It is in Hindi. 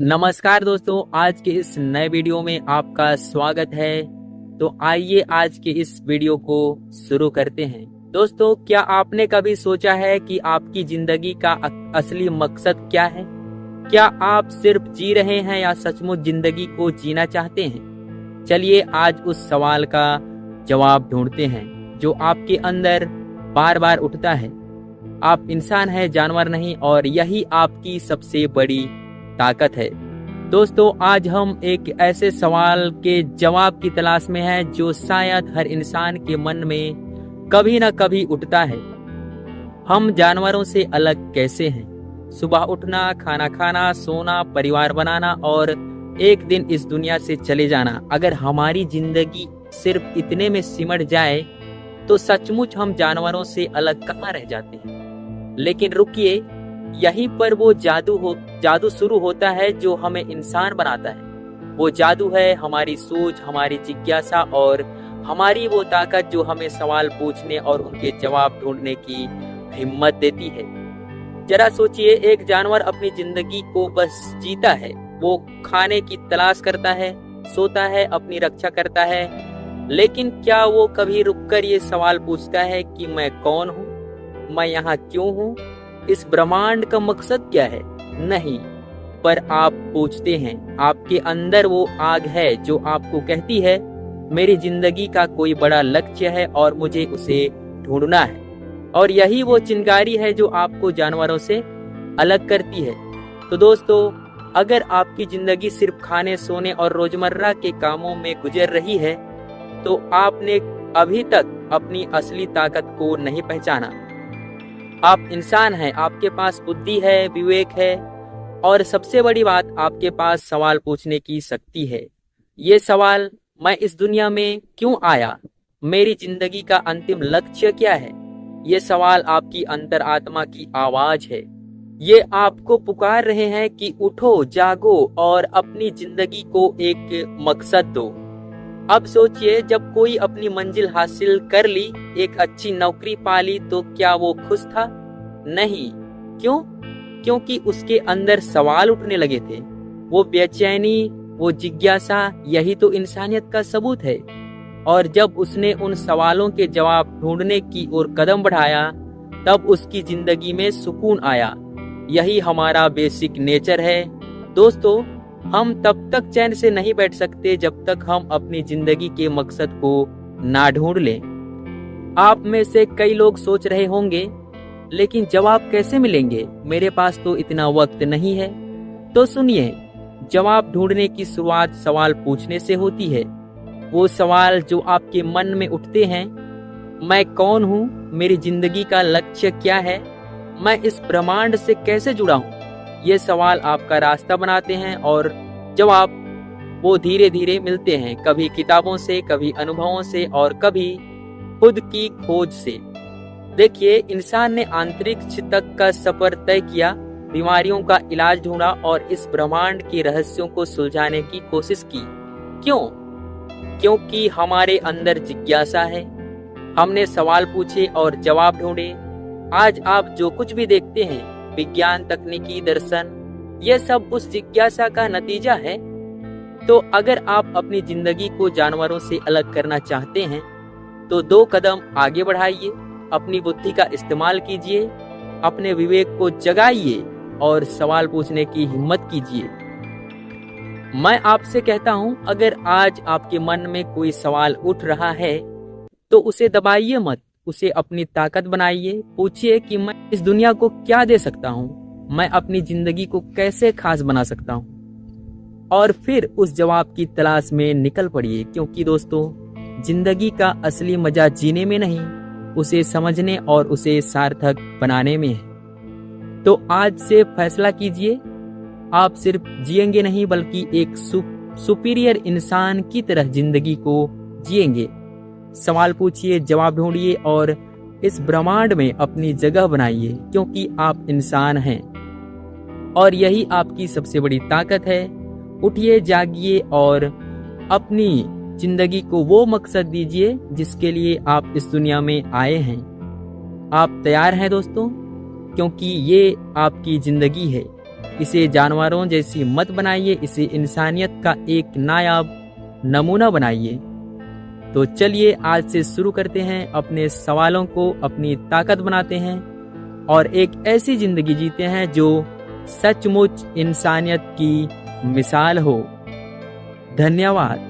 नमस्कार दोस्तों, आज के इस नए वीडियो में आपका स्वागत है। तो आइए आज के इस वीडियो को शुरू करते हैं। दोस्तों, क्या आपने कभी सोचा है कि आपकी जिंदगी का असली मकसद क्या है? क्या आप सिर्फ जी रहे हैं या सचमुच जिंदगी को जीना चाहते हैं? चलिए आज उस सवाल का जवाब ढूंढते हैं जो आपके अंदर बार बार उठता है। आप इंसान हैं, जानवर नहीं, और यही आपकी सबसे बड़ी ताकत है। दोस्तों, आज हम एक ऐसे सवाल के जवाब की तलाश में हैं जो शायद हर इंसान के मन में कभी न कभी उठता है। हम जानवरों से अलग कैसे हैं? सुबह उठना, खाना खाना, सोना, परिवार बनाना और एक दिन इस दुनिया से चले जाना। अगर हमारी जिंदगी सिर्फ इतने में सिमट जाए तो सचमुच हम जानवरों से अलग कहाँ रह जाते हैं। लेकिन रुकिए, यहीं पर वो जादू शुरू होता है जो हमें इंसान बनाता है। वो जादू है हमारी सोच, हमारी जिज्ञासा और हमारी वो ताकत जो हमें सवाल पूछने और उनके जवाब ढूंढने की हिम्मत देती है। जरा सोचिए, एक जानवर अपनी जिंदगी को बस जीता है। वो खाने की तलाश करता है, सोता है, अपनी रक्षा करता है। लेकिन क्या वो कभी रुककर ये सवाल पूछता है कि मैं कौन हूँ? मैं यहाँ क्यों हूँ? इस ब्रह्मांड का मकसद क्या है? नहीं, पर आप पूछते हैं। आपके अंदर वो आग है जो आपको कहती है मेरी जिंदगी का कोई बड़ा लक्ष्य है और मुझे उसे ढूंढना है। और यही वो चिंगारी है जो आपको जानवरों से अलग करती है। तो दोस्तों, अगर आपकी जिंदगी सिर्फ खाने, सोने और रोजमर्रा के कामों में गुजर रही है तो आपने अभी तक अपनी असली ताकत को नहीं पहचाना। आप इंसान हैं, आपके पास बुद्धि है, विवेक है और सबसे बड़ी बात, आपके पास सवाल पूछने की शक्ति है। ये सवाल, मैं इस दुनिया में क्यों आया? मेरी जिंदगी का अंतिम लक्ष्य क्या है? ये सवाल आपकी अंतरात्मा की आवाज है। ये आपको पुकार रहे हैं कि उठो, जागो और अपनी जिंदगी को एक मकसद दो। अब सोचिए, जब कोई अपनी मंजिल हासिल कर ली, एक अच्छी नौकरी पा ली, तो क्या वो खुश था? नहीं। क्यों? क्योंकि उसके अंदर सवाल उठने लगे थे। वो बेचैनी, वो जिज्ञासा, यही तो इंसानियत का सबूत है। और जब उसने उन सवालों के जवाब ढूंढने की ओर कदम बढ़ाया, तब उसकी जिंदगी में सुकून आया। यही हमारा बेसिक नेचर है। दोस्तों, हम तब तक चैन से नहीं बैठ सकते जब तक हम अपनी जिंदगी के मकसद को ना ढूंढ लें। आप में से कई लोग सोच रहे होंगे, लेकिन जवाब कैसे मिलेंगे? मेरे पास तो इतना वक्त नहीं है। तो सुनिए, जवाब ढूंढने की शुरुआत सवाल पूछने से होती है। वो सवाल जो आपके मन में उठते हैं। मैं कौन हूँ? मेरी जिंदगी का लक्ष्य क्या है? मैं इस ब्रह्मांड से कैसे जुड़ा हूँ? ये सवाल आपका रास्ता बनाते हैं और जवाब वो धीरे धीरे मिलते हैं, कभी किताबों से, कभी अनुभवों से और कभी खुद की खोज से। देखिए, इंसान ने अंतरिक्ष तक का सफर तय किया, बीमारियों का इलाज ढूंढा और इस ब्रह्मांड के रहस्यों को सुलझाने की कोशिश की। क्यों? क्योंकि हमारे अंदर जिज्ञासा है। हमने सवाल पूछे और जवाब ढूंढे। आज आप जो कुछ भी देखते हैं, विज्ञान, तकनीकी, दर्शन, यह सब उस जिज्ञासा का नतीजा है। तो अगर आप अपनी जिंदगी को जानवरों से अलग करना चाहते हैं तो 2 कदम आगे बढ़ाइए, अपनी बुद्धि का इस्तेमाल कीजिए, अपने विवेक को जगाइए और सवाल पूछने की हिम्मत कीजिए। मैं आपसे कहता हूं, अगर आज आपके मन में कोई सवाल उठ रहा है तो उसे दबाइए मत, उसे अपनी ताकत बनाइए। पूछिए कि मैं इस दुनिया को क्या दे सकता हूँ? मैं अपनी जिंदगी को कैसे खास बना सकता हूँ? और फिर उस जवाब की तलाश में निकल पड़िए। क्योंकि दोस्तों, जिंदगी का असली मजा जीने में नहीं, उसे समझने और उसे सार्थक बनाने में है। तो आज से फैसला कीजिए, आप सिर्फ जिएंगे नहीं बल्कि एक सुपीरियर इंसान की तरह जिंदगी को जिएंगे। सवाल पूछिए, जवाब ढूंढिए और इस ब्रह्मांड में अपनी जगह बनाइए, क्योंकि आप इंसान हैं और यही आपकी सबसे बड़ी ताकत है। उठिए, जागिए और अपनी जिंदगी को वो मकसद दीजिए जिसके लिए आप इस दुनिया में आए हैं। आप तैयार हैं दोस्तों? क्योंकि ये आपकी जिंदगी है, इसे जानवरों जैसी मत बनाइए, इसे इंसानियत का एक नायाब नमूना बनाइए। तो चलिए आज से शुरू करते हैं, अपने सवालों को अपनी ताकत बनाते हैं और एक ऐसी जिंदगी जीते हैं जो सचमुच इंसानियत की मिसाल हो। धन्यवाद।